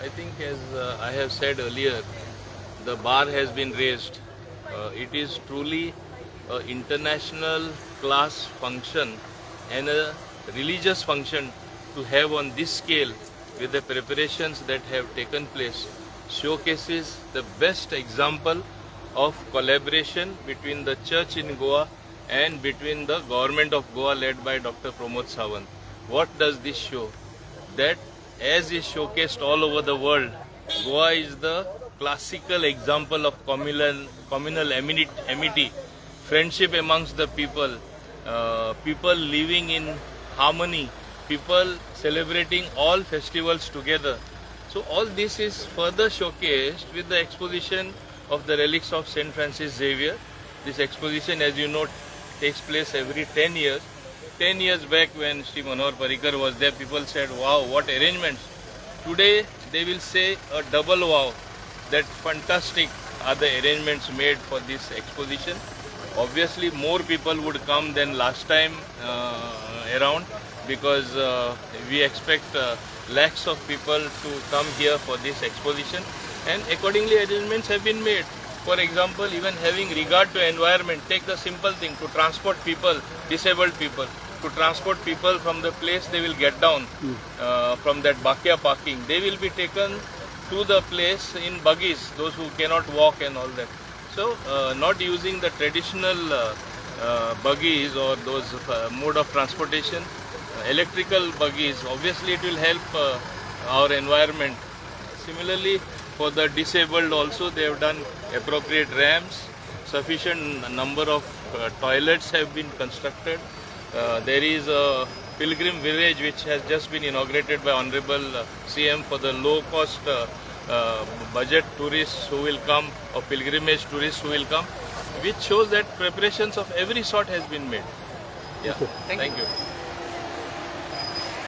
I think as I have said earlier, the bar has been raised. It is truly an international class function and a religious function to have on this scale with the preparations that have taken place showcases the best example of collaboration between the church in Goa and between the government of Goa led by Dr. Pramod Sawant. What does this show? That as is showcased all over the world, Goa is the classical example of communal amity, friendship amongst the people, people living in harmony, people celebrating all festivals together. So all this is further showcased with the exposition of the relics of Saint Francis Xavier. This exposition, as you know, takes place every 10 years. 10 years back when Sri Manohar Parrikar was there, people said, wow, what arrangements. Today they will say a double wow, that fantastic are the arrangements made for this exposition. Obviously more people would come than last time around because we expect lakhs of people to come here for this exposition, and accordingly arrangements have been made. For example, even having regard to environment, take the simple thing to transport people, disabled people, to transport people from the place they will get down from that Bakia parking. They will be taken to the place in buggies, those who cannot walk and all that. So not using the traditional buggies or those mode of transportation, electrical buggies, obviously it will help our environment. Similarly, for the disabled also they have done appropriate ramps, sufficient number of toilets have been constructed. There is a pilgrim village which has just been inaugurated by Honorable CM for the low cost budget tourists who will come, or pilgrimage tourists who will come, which shows that preparations of every sort has been made. Yeah, Okay. thank you.